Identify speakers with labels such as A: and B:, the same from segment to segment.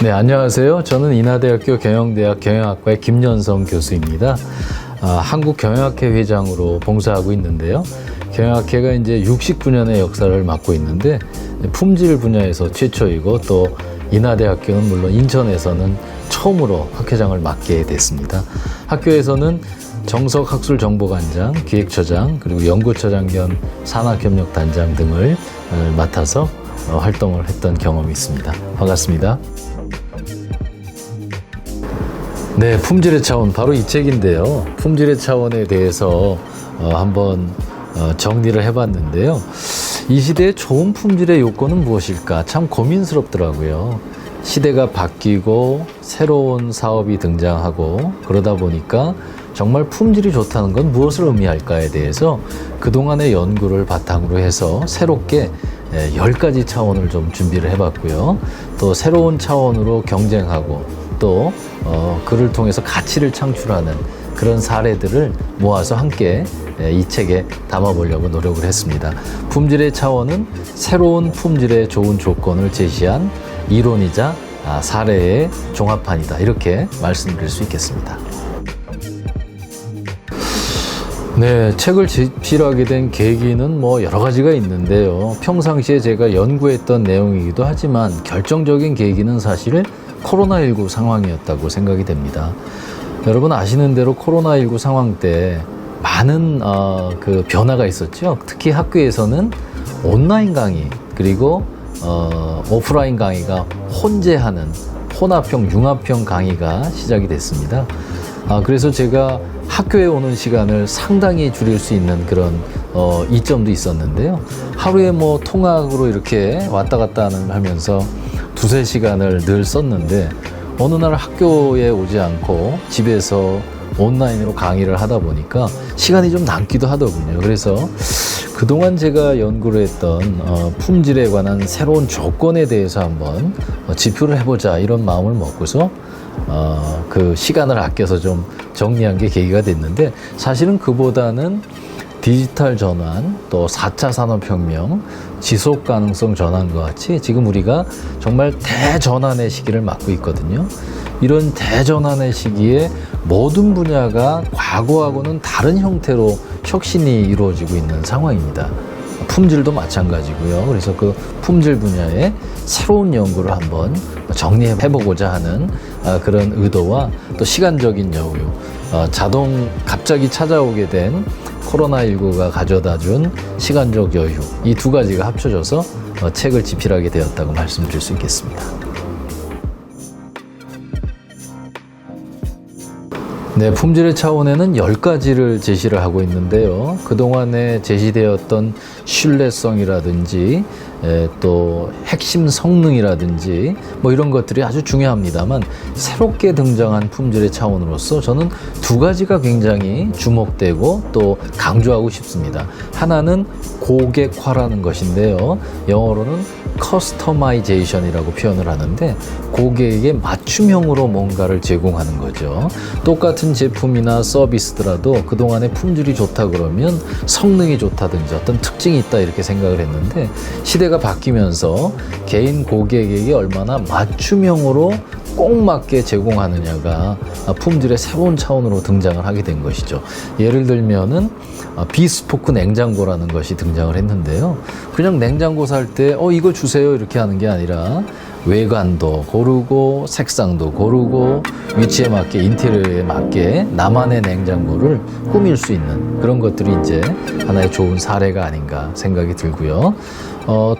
A: 네, 안녕하세요. 저는 인하대학교 경영대학 경영학과의 김연성 교수입니다. 한국경영학회 회장으로 봉사하고 있는데요. 경영학회가 이제 69년의 역사를 맡고 있는데 품질 분야에서 최초이고 또 인하대학교는 물론 인천에서는 처음으로 학회장을 맡게 됐습니다. 학교에서는 정석학술정보관장, 기획처장, 그리고 연구처장 겸 산학협력단장 등을 맡아서 활동을 했던 경험이 있습니다. 반갑습니다. 네, 품질의 차원, 바로 이 책인데요. 품질의 차원에 대해서 한번 정리를 해봤는데요. 이 시대의 좋은 품질의 요건은 무엇일까? 참 고민스럽더라고요. 시대가 바뀌고 새로운 사업이 등장하고 그러다 보니까 정말 품질이 좋다는 건 무엇을 의미할까에 대해서 그동안의 연구를 바탕으로 해서 새롭게 10가지 차원을 좀 준비를 해봤고요. 또 새로운 차원으로 경쟁하고 또 그를 통해서 가치를 창출하는 그런 사례들을 모아서 함께 이 책에 담아보려고 노력을 했습니다. 품질의 차원은 새로운 품질의 좋은 조건을 제시한 이론이자 사례의 종합판이다. 이렇게 말씀드릴 수 있겠습니다. 네, 책을 집필하게 된 계기는 여러 가지가 있는데요. 평상시에 제가 연구했던 내용이기도 하지만 결정적인 계기는 사실 코로나19 상황이었다고 생각이 됩니다. 여러분 아시는 대로 코로나19 상황 때 많은 그 변화가 있었죠. 특히 학교에서는 온라인 강의 그리고 오프라인 강의가 혼재하는 혼합형, 융합형 강의가 시작이 됐습니다. 그래서 제가 학교에 오는 시간을 상당히 줄일 수 있는 그런 이점도 있었는데요. 하루에 통학으로 이렇게 왔다 갔다 하면서 두세 시간을 늘 썼는데 어느 날 학교에 오지 않고 집에서 온라인으로 강의를 하다 보니까 시간이 좀 남기도 하더군요. 그래서 그동안 제가 연구를 했던 품질에 관한 새로운 조건에 대해서 한번 집필을 해보자 이런 마음을 먹고서 그 시간을 아껴서 좀 정리한 게 계기가 됐는데 사실은 그보다는 디지털 전환, 또 4차 산업혁명, 지속가능성 전환과 같이 지금 우리가 정말 대전환의 시기를 맞고 있거든요. 이런 대전환의 시기에 모든 분야가 과거하고는 다른 형태로 혁신이 이루어지고 있는 상황입니다. 품질도 마찬가지고요. 그래서 그 품질 분야에 새로운 연구를 한번 정리해보고자 하는 그런 의도와 또 시간적인 여유, 갑자기 찾아오게 된 코로나19가 가져다준 시간적 여유, 이 두 가지가 합쳐져서 책을 집필하게 되었다고 말씀드릴 수 있겠습니다. 네, 품질의 차원에는 10가지를 제시를 하고 있는데요. 그동안에 제시되었던 신뢰성이라든지 또 핵심 성능이라든지 이런 것들이 아주 중요합니다만 새롭게 등장한 품질의 차원으로서 저는 두 가지가 굉장히 주목되고 또 강조하고 싶습니다. 하나는 고객화라는 것인데요. 영어로는 커스터마이제이션이라고 표현을 하는데 고객에게 맞춤형으로 뭔가를 제공하는 거죠. 똑같은 제품이나 서비스더라도 그동안에 품질이 좋다 그러면 성능이 좋다든지 어떤 특징이 있다 이렇게 생각을 했는데 시대가 바뀌면서 개인 고객에게 얼마나 맞춤형으로 꼭 맞게 제공하느냐가 품질의 새로운 차원으로 등장을 하게 된 것이죠. 예를 들면은 비스포크 냉장고라는 것이 등장을 했는데요. 그냥 냉장고 살 때 이거 주세요 이렇게 하는 게 아니라 외관도 고르고 색상도 고르고 위치에 맞게 인테리어에 맞게 나만의 냉장고를 꾸밀 수 있는 그런 것들이 이제 하나의 좋은 사례가 아닌가 생각이 들고요.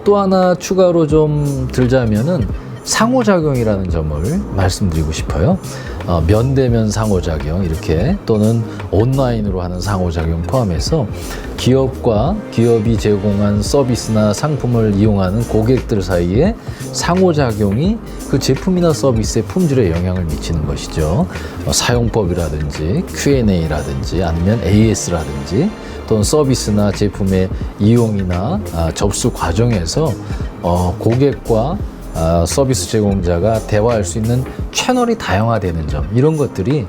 A: 또 하나 추가로 좀 들자면은 상호작용이라는 점을 말씀드리고 싶어요. 면대면 상호작용 이렇게 또는 온라인으로 하는 상호작용 포함해서 기업과 기업이 제공한 서비스나 상품을 이용하는 고객들 사이에 상호작용이 그 제품이나 서비스의 품질에 영향을 미치는 것이죠. 사용법이라든지 Q&A라든지 아니면 AS라든지 또는 서비스나 제품의 이용이나 접수 과정에서 고객과 서비스 제공자가 대화할 수 있는 채널이 다양화되는 점 이런 것들이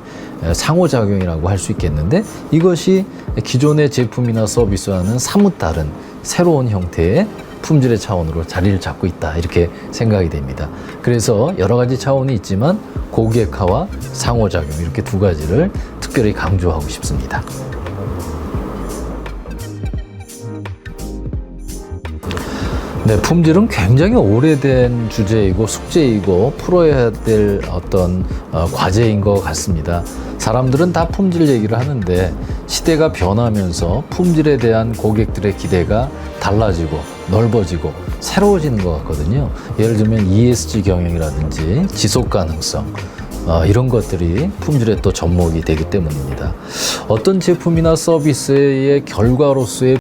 A: 상호작용이라고 할 수 있겠는데 이것이 기존의 제품이나 서비스와는 사뭇 다른 새로운 형태의 품질의 차원으로 자리를 잡고 있다, 이렇게 생각이 됩니다. 그래서 여러 가지 차원이 있지만 고객화와 상호작용, 이렇게 두 가지를 특별히 강조하고 싶습니다. 네, 품질은 굉장히 오래된 주제이고 숙제이고 풀어야 될 어떤 과제인 것 같습니다. 사람들은 다 품질 얘기를 하는데 시대가 변하면서 품질에 대한 고객들의 기대가 달라지고 넓어지고 새로워지는 것 같거든요. 예를 들면 ESG 경영이라든지 지속 가능성, 이런 것들이 품질의 또 접목이 되기 때문입니다. 어떤 제품이나 서비스의 결과로서의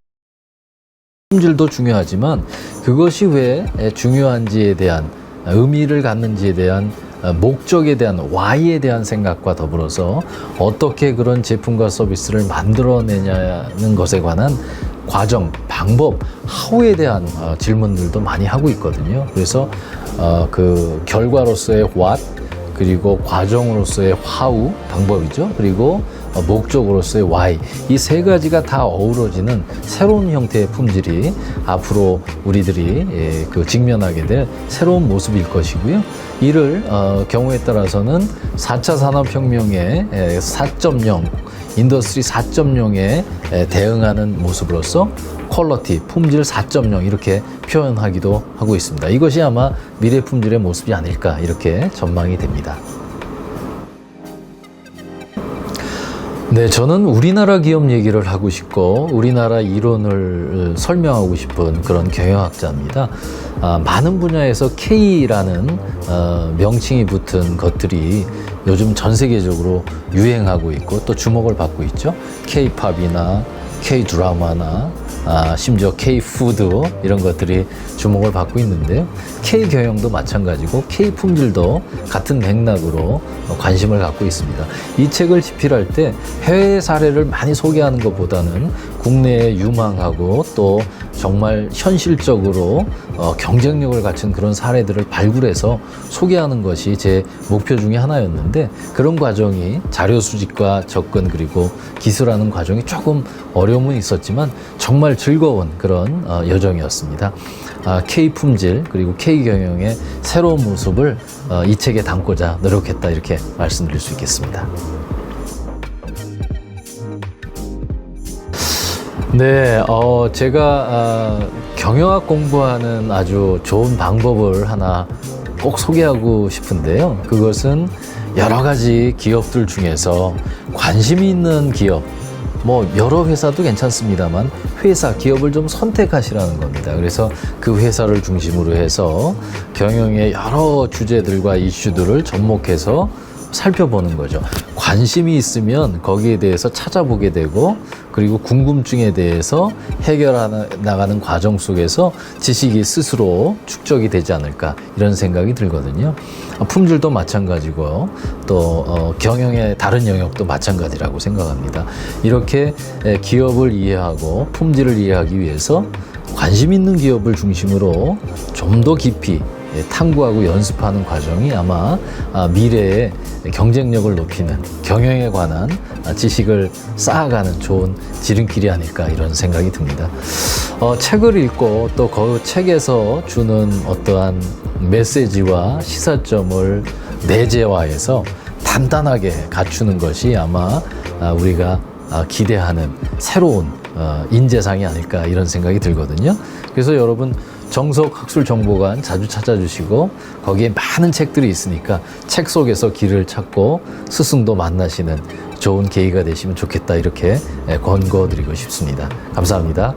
A: 품질도 중요하지만 그것이 왜 중요한지에 대한 의미를 갖는지에 대한 목적에 대한 Y에 대한 생각과 더불어서 어떻게 그런 제품과 서비스를 만들어내냐는 것에 관한 과정, 방법, How에 대한 질문들도 많이 하고 있거든요. 그래서 그 결과로서의 What, 그리고 과정으로서의 How, 방법이죠. 그리고 목적으로서의 Why, 이 세 가지가 다 어우러지는 새로운 형태의 품질이 앞으로 우리들이 직면하게 될 새로운 모습일 것이고요. 이를 경우에 따라서는 4차 산업혁명의 4.0, 인더스트리 4.0에 대응하는 모습으로서 퀄리티, 품질 4.0 이렇게 표현하기도 하고 있습니다. 이것이 아마 미래 품질의 모습이 아닐까, 이렇게 전망이 됩니다. 네, 저는 우리나라 기업 얘기를 하고 싶고 우리나라 이론을 설명하고 싶은 그런 경영학자입니다. 많은 분야에서 K라는 명칭이 붙은 것들이 요즘 전 세계적으로 유행하고 있고 또 주목을 받고 있죠. K-팝이나 K-드라마나 심지어 K-푸드, 이런 것들이 주목을 받고 있는데요. K-경영도 마찬가지고 K-품질도 같은 맥락으로 관심을 갖고 있습니다. 이 책을 집필할 때 해외 사례를 많이 소개하는 것보다는 국내에 유망하고 또 정말 현실적으로 경쟁력을 갖춘 그런 사례들을 발굴해서 소개하는 것이 제 목표 중에 하나였는데, 그런 과정이 자료 수집과 접근 그리고 기술하는 과정이 조금 어려움은 있었지만 정말 즐거운 그런 여정이었습니다. K-품질 그리고 K-경영의 새로운 모습을 이 책에 담고자 노력했다, 이렇게 말씀드릴 수 있겠습니다. 네, 제가 경영학 공부하는 아주 좋은 방법을 하나 꼭 소개하고 싶은데요. 그것은 여러 가지 기업들 중에서 관심이 있는 기업, 뭐 여러 회사도 괜찮습니다만 기업을 좀 선택하시라는 겁니다. 그래서 그 회사를 중심으로 해서 경영의 여러 주제들과 이슈들을 접목해서 살펴보는 거죠. 관심이 있으면 거기에 대해서 찾아보게 되고, 그리고 궁금증에 대해서 해결해 나가는 과정 속에서 지식이 스스로 축적이 되지 않을까, 이런 생각이 들거든요. 품질도 마찬가지고 또 경영의 다른 영역도 마찬가지라고 생각합니다. 이렇게 기업을 이해하고 품질을 이해하기 위해서 관심 있는 기업을 중심으로 좀 더 깊이 탐구하고 연습하는 과정이 아마 미래의 경쟁력을 높이는 경영에 관한 지식을 쌓아가는 좋은 지름길이 아닐까, 이런 생각이 듭니다. 책을 읽고 또 그 책에서 주는 어떠한 메시지와 시사점을 내재화해서 단단하게 갖추는 것이 아마 우리가 기대하는 새로운 인재상이 아닐까, 이런 생각이 들거든요. 그래서 여러분, 정석학술정보관 자주 찾아주시고 거기에 많은 책들이 있으니까 책 속에서 길을 찾고 스승도 만나시는 좋은 계기가 되시면 좋겠다, 이렇게 권고드리고 싶습니다. 감사합니다.